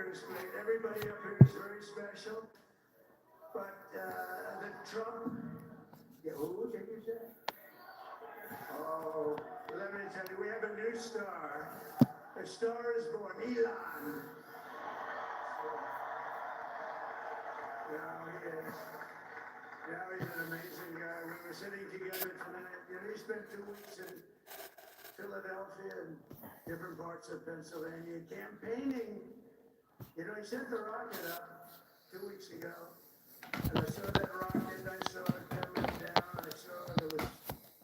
here is great. Everybody up here is very special. But the Trump, yeah, who did you say? Oh, let me tell you, we have a new star. The star is born, Elon. Now he is. Now he's an amazing guy. We were sitting together tonight. You know, he spent 2 weeks in Philadelphia and different parts of Pennsylvania campaigning. You know, he sent the rocket up 2 weeks ago. And I saw that rocket, I saw it coming down. I saw there was,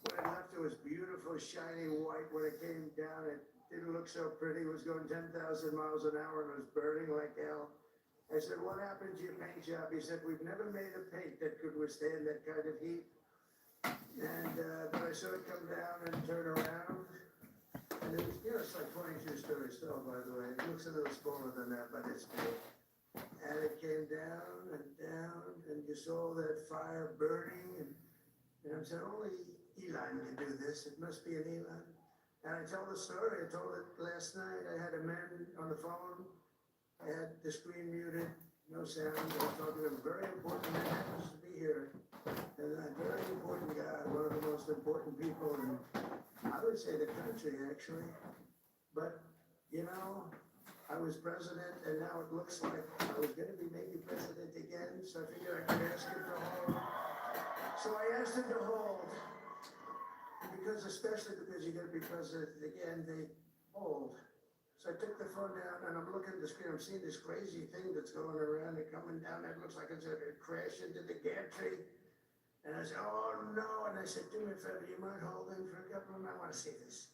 when it left, it was beautiful, shiny white. When it came down, it didn't look so pretty. It was going 10,000 miles an hour and it was burning like hell. I said, what happened to your paint job? He said, we've never made a paint that could withstand that kind of heat. And, but I saw it come down and turn around. And it was, you know, it's like 22 stories tall, by the way. It looks a little smaller than that, but it's big. And it came down, and you saw that fire burning. And I said, only Elon can do this. It must be an Elon. And I told the story. I told it last night. I had a man on the phone. I had the screen muted, no sound. I was talking to a very important man who happens to be here. And a very important guy, one of the most important people in, I would say, the country, actually. But, you know, I was president, and now it looks like I was going to be maybe president again, so I figured I could ask him to hold. So I asked him to hold, because especially because you're going to be president again, they hold. So I took the phone down, and I'm looking at the screen. I'm seeing this crazy thing that's going around and coming down. It looks like it's going to crash into the gantry. And I said, oh, no. And I said, do me a favor, you mind holding for a couple of minutes? I want to see this.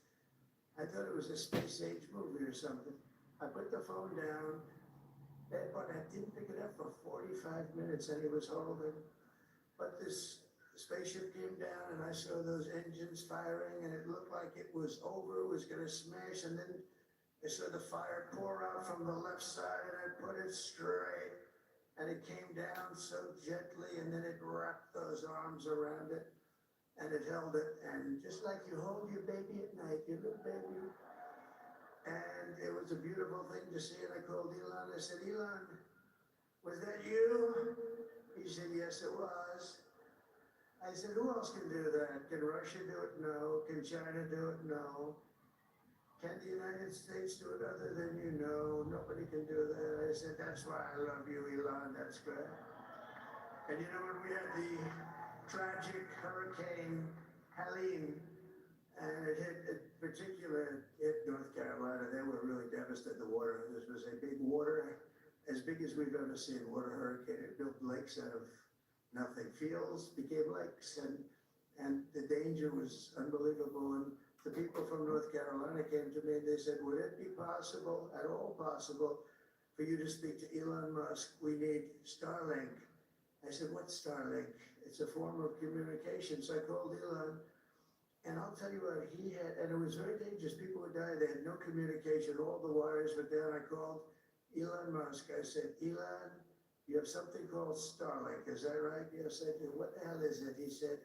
I thought it was a space age movie or something. I put the phone down, but I didn't pick it up for 45 minutes, and he was holding. But this spaceship came down, and I saw those engines firing, and it looked like it was over, it was going to smash, and then I saw the fire pour out from the left side, and I put it straight, and it came down so gently, and then it wrapped those arms around it, and it held it, and just like you hold your baby at night, your little baby. And it was a beautiful thing to see, and I called Elon. I said, Elon, was that you? He said, yes, it was. I said, who else can do that? Can Russia do it? No. Can China do it? No. Can the United States do it other than you? No. Nobody can do that. I said, that's why I love you, Elon. That's good. And you know, when we had the tragic Hurricane Helene, and it hit North Carolina. They were really devastated. The water. This was a big water, as big as we've ever seen. Water hurricane. It built lakes out of nothing. Fields became lakes, and the danger was unbelievable. And the people from North Carolina came to me and they said, would it be possible, at all possible, for you to speak to Elon Musk? We need Starlink. I said, what's Starlink? It's a form of communication. So I called Elon. And I'll tell you what, he had, and it was very dangerous. People would die. They had no communication. All the wires were down. I called Elon Musk. I said, Elon, you have something called Starlink. Is that right? Yes, I do. What the hell is it? He said,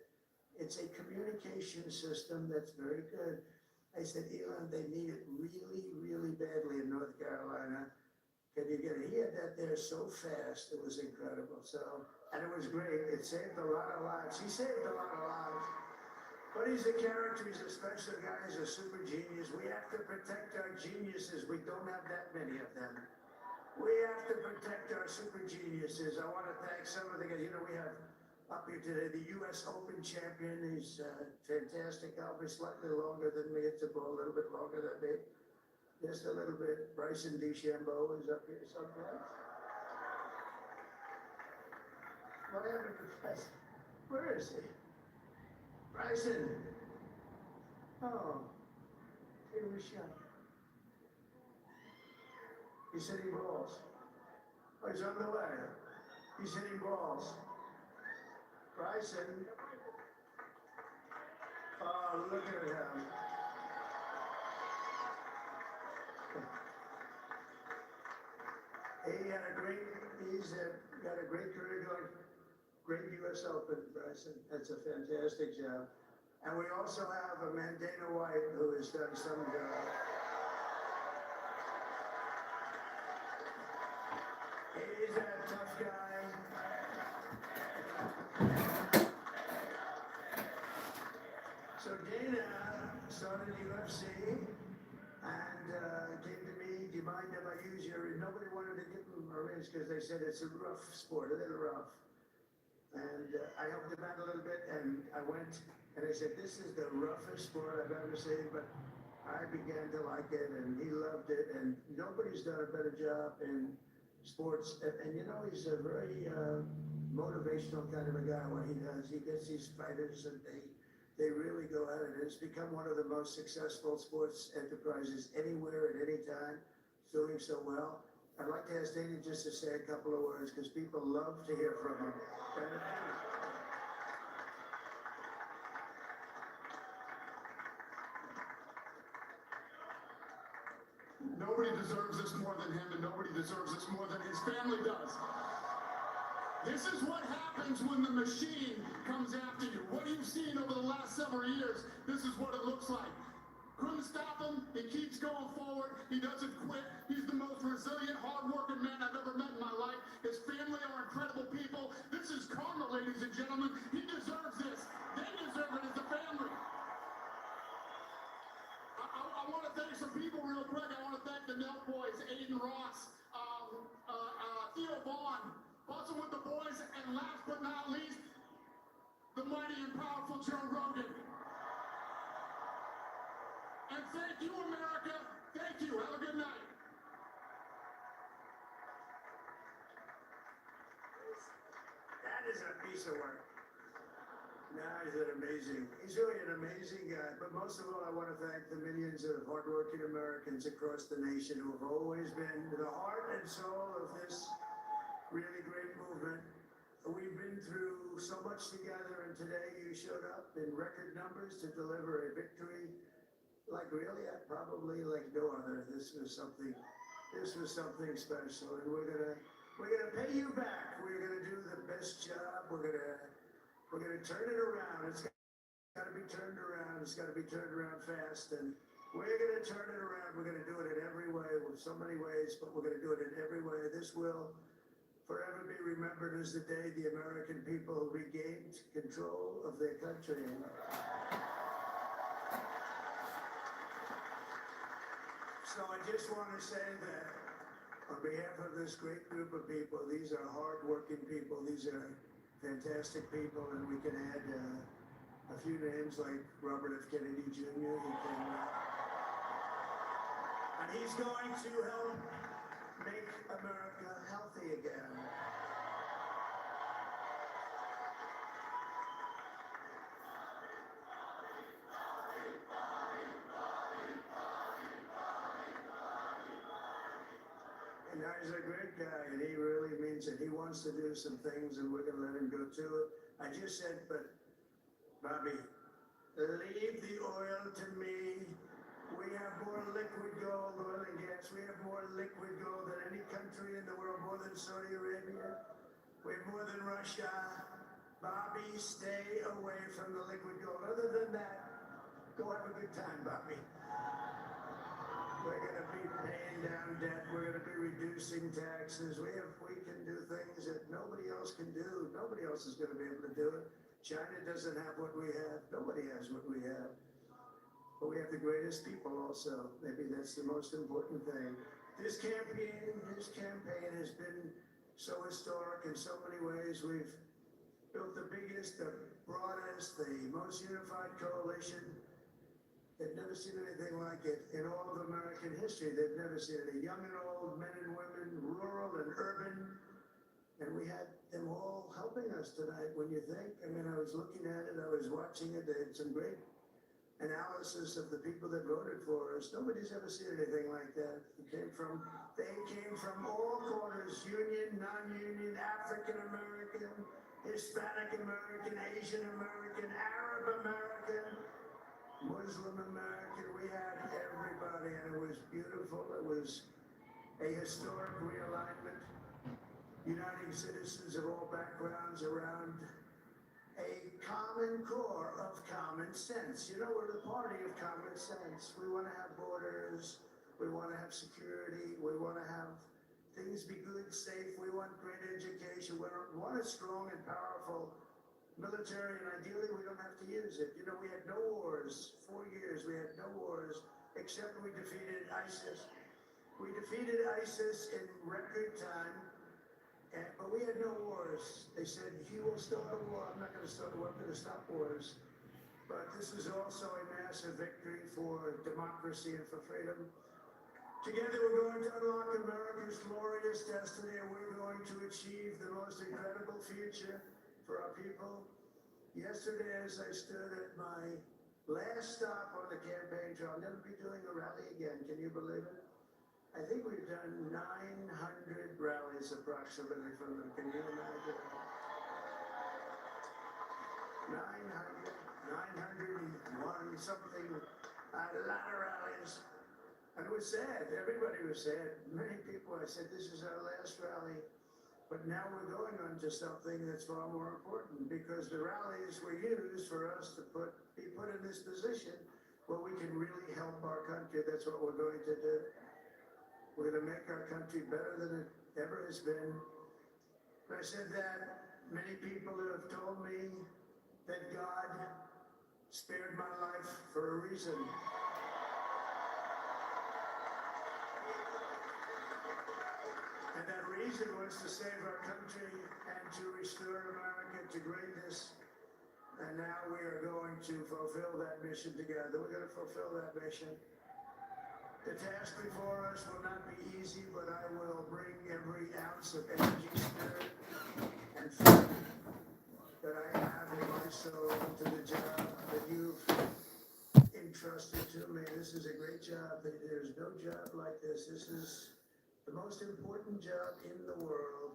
it's a communication system that's very good. I said, Elon, they need it really, really badly in North Carolina. Can you get it? He had that there so fast. It was incredible. So, and it was great. It saved a lot of lives. He saved a lot of lives. But he's a character, he's a special guy, he's a super genius. We have to protect our geniuses. We don't have that many of them. We have to protect our super geniuses. I want to thank some of the guys. You know, we have up here today the U.S. Open champion. He's fantastic. Albert, slightly longer than me. It's a ball, a little bit longer than me. Just a little bit. Bryson DeChambeau is up here someplace. What happened to Bryson? Where is he? Bryson. Oh, take him a shot. He's hitting balls. Oh, he's on the way. He's hitting balls. Bryson. Oh, look at him. He's got a great career going. Great U.S. Open, Bryson. That's a fantastic job. And we also have a man, Dana White, who has done some job. tough guy. So Dana started UFC and came to me, do you mind if I use your, nobody wanted to give him a raise because they said it's a rough sport, a little rough. And I helped him out a little bit and I went and I said, this is the roughest sport I've ever seen, but I began to like it and he loved it and nobody's done a better job in sports. And you know, he's a very motivational kind of a guy. What he does, he gets these fighters and they really go at it. It's become one of the most successful sports enterprises anywhere at any time. It's doing so well. I'd like to ask Danny just to say a couple of words because people love to hear from him. Nobody deserves this more than him, and nobody deserves this more than his family does. This is what happens when the machine comes after you. What you've seen over the last several years, this is what it looks like. Couldn't stop him. He keeps going forward. He doesn't quit. He's the most resilient, hard-working man I've ever met in my life. His family are incredible people. This is karma, ladies and gentlemen. He deserves this. They deserve it as a family. I want to thank some people real quick. I want to thank the Nelk boys, Aiden Ross, Theo Vaughn, also with the boys, and last but not least, the mighty and powerful Joe Rogan. And thank you, America. Thank you. Have a good night. That is a piece of work. Nah, he's really an amazing guy. But most of all, I want to thank the millions of hardworking Americans across the nation who have always been the heart and soul of this really great movement. We've been through so much together, and today you showed up in record numbers to deliver a victory like really, probably like no other. This was something special, and we're gonna pay you back. We're gonna do the best job. We're gonna turn it around. It's got to be turned around. It's got to be turned around fast, and we're gonna turn it around. We're gonna do it in every way, with so many ways, but we're gonna do it in every way. This will forever be remembered as the day the American people regained control of their country. So I just want to say that on behalf of this great group of people, these are hard-working people, these are fantastic people, and we can add a few names like Robert F. Kennedy Jr. And he's going to help make America healthy again. And he's a great guy, and he really means it. He wants to do some things, and we're going to let him go to it. I just said, but, Bobby, leave the oil to me. We have more liquid gold, oil and gas. We have more liquid gold than any country in the world, more than Saudi Arabia. We have more than Russia. Bobby, stay away from the liquid gold. Other than that, go have a good time, Bobby. We're going to be paying down debt. We're going to be reducing taxes. We can do things that nobody else can do. Nobody else is going to be able to do it. China doesn't have what we have. Nobody has what we have. But we have the greatest people also. Maybe that's the most important thing. This campaign has been so historic in so many ways. We've built the biggest, the broadest, the most unified coalition. They've never seen anything like it in all of American history. They've never seen it. Young and old, men and women, rural and urban. And we had them all helping us tonight. When you think, I mean, I was looking at it, I was watching it. They had some great analysis of the people that voted for us. Nobody's ever seen anything like that. They came from all corners, union, non-union, African American, Hispanic American, Asian American, Arab American, Muslim American. We had everybody, and it was beautiful. It was a historic realignment, uniting citizens of all backgrounds around a common core of common sense. You know, we're the party of common sense. We want to have borders. We want to have security. We want to have things things be good, safe. We want great education. We want a strong and powerful military, and ideally we don't have to use it. You know, we had no wars, 4 years, we had no wars, except we defeated ISIS. We defeated ISIS in record time, but we had no wars. They said, he will start a war. I'm not going to start a war, I'm going to stop wars. But this is also a massive victory for democracy and for freedom. Together we're going to unlock America's glorious destiny, and we're going to achieve the most incredible future for our people. Yesterday, as I stood at my last stop on the campaign trail, I'll never be doing a rally again. Can you believe it? I think we've done 900 rallies approximately from them. Can you imagine? 901 something, a lot of rallies. And it was sad. Everybody was sad. Many people, I said, this is our last rally. But now we're going on to something that's far more important, because the rallies were used for us to be put in this position where we can really help our country. That's what we're going to do. We're going to make our country better than it ever has been. When I said that, many people have told me that God spared my life for a reason. And that reason was to save our country and to restore America to greatness. And now we are going to fulfill that mission together. We're going to fulfill that mission. The task before us will not be easy, but I will bring every ounce of energy, spirit, and faith that I have in my soul to the job that you've entrusted to me. This is a great job. There's no job like this. This is the most important job in the world.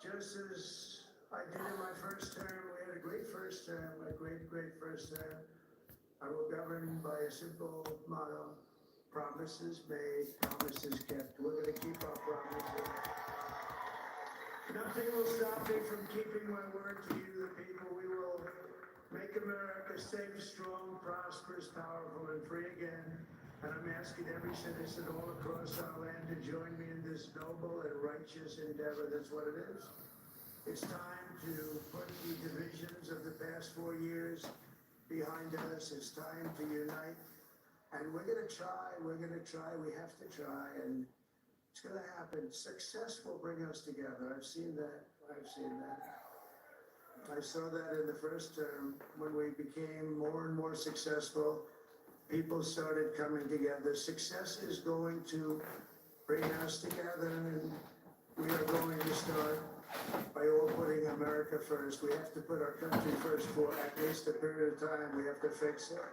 Just as I did in my first term, we had a great first term, a great first term. I will govern by a simple motto: promises made, promises kept. We're going to keep our promises. Nothing will stop me from keeping my word to you, the people. We will make America safe, strong, prosperous, powerful, and free again. And I'm asking every citizen all across our land to join me in this noble and righteous endeavor. That's what it is. It's time to put the divisions of the past 4 years behind us. It's time to unite. And we're going to try. We have to try. And it's going to happen. Success will bring us together. I've seen that. I saw that in the first term when we became more and more successful. People started coming together. Success is going to bring us together, and we are going to start by all putting America first. We have to put our country first for at least a period of time. We have to fix it.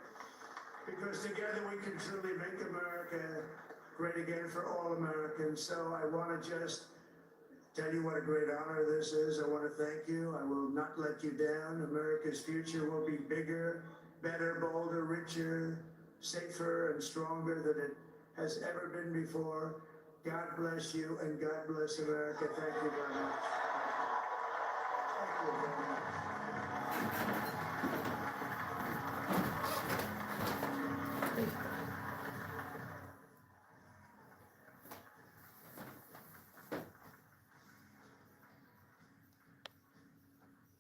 Because together we can truly make America great again for all Americans. So I want to just tell you what a great honor this is. I want to thank you. I will not let you down. America's future will be bigger, better, bolder, richer, safer, and stronger than it has ever been before. God bless you, and God bless America. Thank you very much. Thank you very much.